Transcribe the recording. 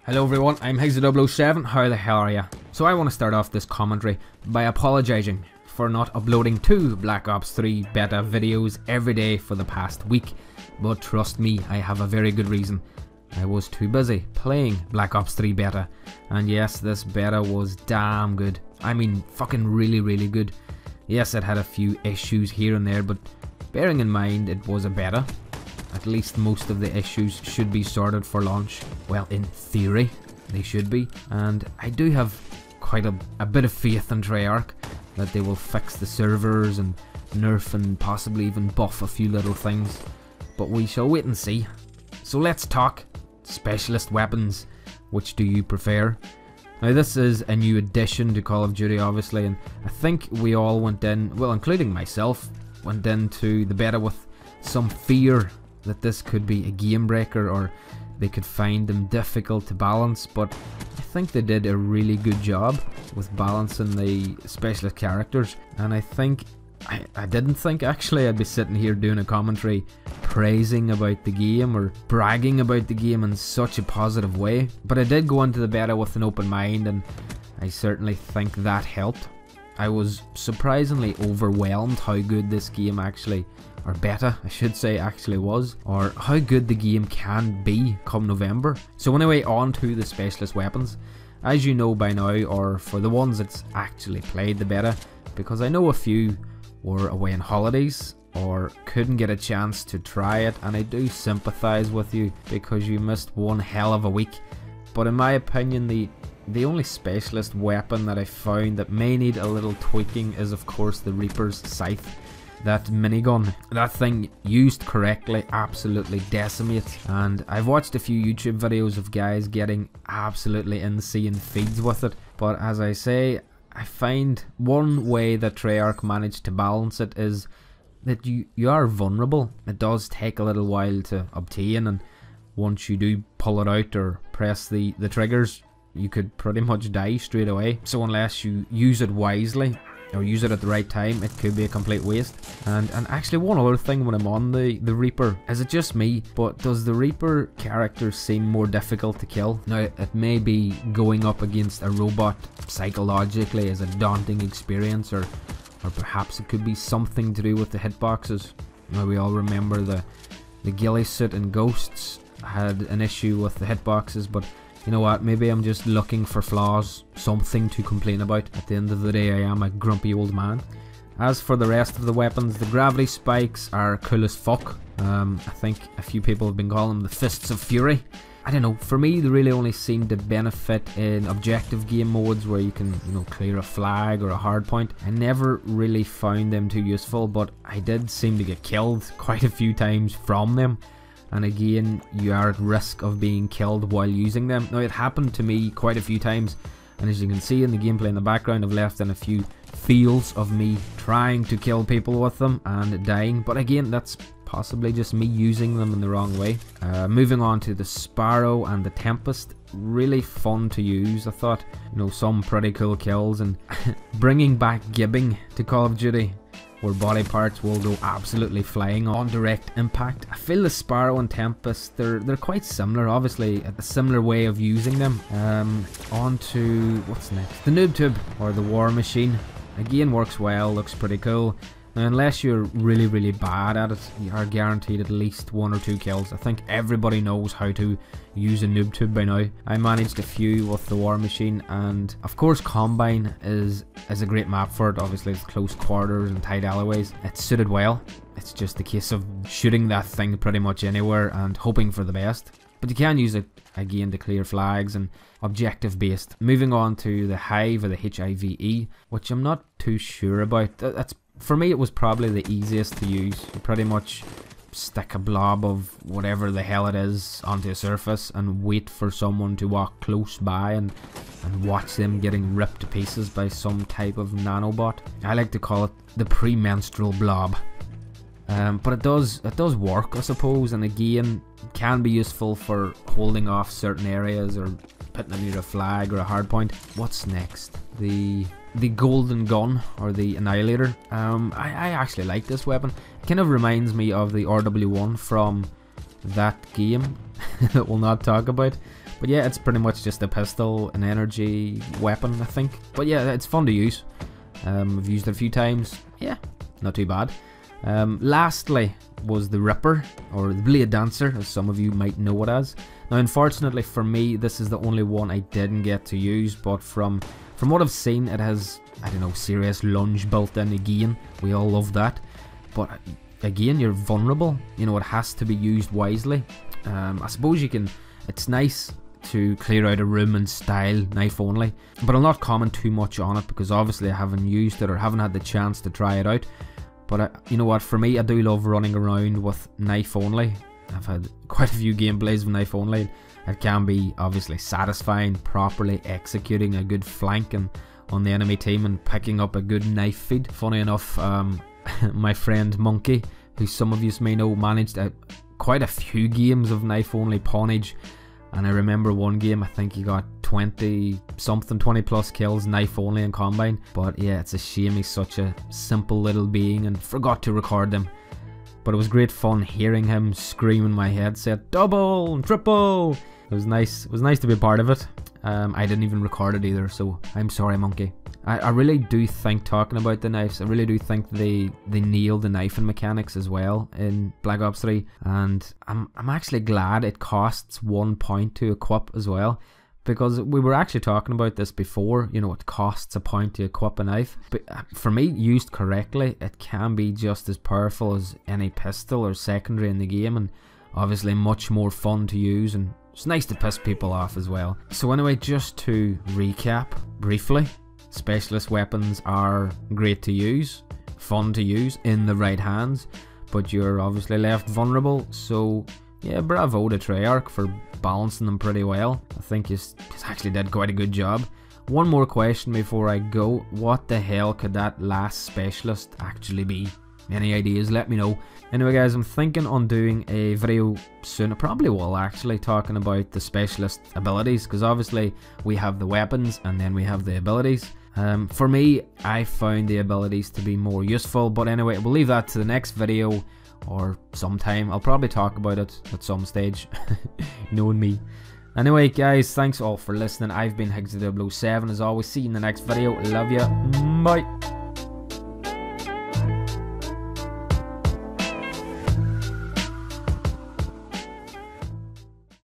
Hello everyone, I'm Higgsy007, how the hell are ya? So I want to start off this commentary by apologising for not uploading 2 Black Ops 3 beta videos every day for the past week, but trust me, I have a very good reason. I was too busy playing Black Ops 3 beta, and yes, this beta was damn good. I mean, fucking really good. Yes, it had a few issues here and there, but bearing in mind it was a beta, at least most of the issues should be sorted for launch. Well, in theory, they should be. And I do have quite a bit of faith in Treyarch that they will fix the servers and nerf and possibly even buff a few little things. But we shall wait and see. So let's talk specialist weapons. Which do you prefer? Now this is a new addition to Call of Duty obviously, and I think we all went in, well including myself, went into the beta with some fear that this could be a game breaker or they could find them difficult to balance, but I think they did a really good job with balancing the specialist characters. And I think I didn't think actually I'd be sitting here doing a commentary praising about the game or bragging about the game in such a positive way, but I did go into the beta with an open mind, and I certainly think that helped. I was surprisingly overwhelmed how good this game actually, or beta I should say, actually was, or how good the game can be come November. So anyway, on to the specialist weapons. As you know by now, or for the ones that's actually played the beta, because I know a few were away on holidays or couldn't get a chance to try it, and I do sympathise with you because you missed one hell of a week. But in my opinion, the only specialist weapon that I found that may need a little tweaking is of course the Reaper's Scythe. That minigun, that thing used correctly absolutely decimates, and I've watched a few YouTube videos of guys getting absolutely insane feeds with it, but as I say, I find one way that Treyarch managed to balance it is that you are vulnerable. It does take a little while to obtain, and once you do pull it out or press the triggers, you could pretty much die straight away. So unless you use it wisely or use it at the right time, it could be a complete waste. And actually one other thing when I'm on the Reaper, is it just me, but does the Reaper character seem more difficult to kill? Now it may be going up against a robot psychologically as a daunting experience, or perhaps it could be something to do with the hitboxes. Now we all remember the ghillie suit and Ghosts had an issue with the hitboxes, but you know what, maybe I'm just looking for flaws, something to complain about. At the end of the day, I am a grumpy old man. As for the rest of the weapons, the gravity spikes are cool as fuck. I think a few people have been calling them the Fists of Fury. I don't know, for me they really only seem to benefit in objective game modes where you can, you know, clear a flag or a hardpoint. I never really found them too useful, but I did seem to get killed quite a few times from them. And again, you are at risk of being killed while using them. Now it happened to me quite a few times, and as you can see in the gameplay in the background, I've left in a few fields of me trying to kill people with them and dying, but again, that's possibly just me using them in the wrong way. Moving on to the Sparrow and the Tempest, really fun to use. I thought, you know, some pretty cool kills, and bringing back gibbing to Call of Duty, where body parts will go absolutely flying on direct impact. I feel the Sparrow and Tempest, they're quite similar, obviously a similar way of using them. On to, what's next? The Noob Tube, or the War Machine. Again, works well, looks pretty cool. Now unless you're really bad at it, you are guaranteed at least 1 or 2 kills. I think everybody knows how to use a Noob Tube by now. I managed a few with the War Machine, and of course Combine is a great map for it. Obviously it's close quarters and tight alleyways. It's suited well. It's just a case of shooting that thing pretty much anywhere and hoping for the best. But you can use it again to clear flags and objective based. Moving on to the Hive, or the HIVE, which I'm not too sure about. That's, for me it was probably the easiest to use. You pretty much stick a blob of whatever the hell it is onto a surface and wait for someone to walk close by and watch them getting ripped to pieces by some type of nanobot. I like to call it the premenstrual blob. But it does work, I suppose, and again can be useful for holding off certain areas or putting it near a flag or a hardpoint. What's next? The Golden Gun, or the Annihilator. I actually like this weapon. It kind of reminds me of the RW1 from that game that we'll not talk about, But yeah, it's pretty much just a pistol, an energy weapon, I think. But yeah, it's fun to use. I've used it a few times. Yeah, not too bad. Lastly was the Ripper, or the Blade Dancer, as some of you might know it as. Now unfortunately for me, this is the only one I didn't get to use, but from what I've seen, it has, I don't know, serious lunge built in again. We all love that. But again, you're vulnerable. You know, it has to be used wisely. I suppose you can, it's nice to clear out a room in style, knife only, but I'll not comment too much on it because obviously I haven't used it or haven't had the chance to try it out. But you know what, for me, I do love running around with knife only. I've had quite a few gameplays with knife only. It can be obviously satisfying, properly executing a good flank and on the enemy team and picking up a good knife feed. Funny enough, my friend Monkey, who some of you may know, managed quite a few games of knife only pawnage. And I remember one game, I think he got 20 plus kills knife only in Combine. But yeah, it's a shame he's such a simple little being and forgot to record them. But it was great fun hearing him scream in my headset, double and triple. It was nice to be a part of it. I didn't even record it either, so I'm sorry, Monkey. I really do think, talking about the knives, I really do think they nailed the knifing mechanics as well in Black Ops 3, and I'm actually glad it costs 1 point to equip as well, because we were actually talking about this before. You know, it costs a point to equip a knife, but for me, used correctly, it can be just as powerful as any pistol or secondary in the game, and obviously much more fun to use, and it's nice to piss people off as well. So anyway, just to recap briefly, specialist weapons are great to use, fun to use in the right hands, but you're obviously left vulnerable. So yeah, bravo to Treyarch for balancing them pretty well. I think you actually did quite a good job. One more question before I go. What the hell could that last specialist actually be? Any ideas? Let me know. Anyway guys, I'm thinking on doing a video soon. I probably will actually, talking about the specialist abilities, because obviously we have the weapons and then we have the abilities. For me, I found the abilities to be more useful, but anyway, we'll leave that to the next video or sometime. I'll probably talk about it at some stage, knowing me. Anyway guys, thanks all for listening. I've been Higgsy007 as always. See you in the next video. Love ya. Bye.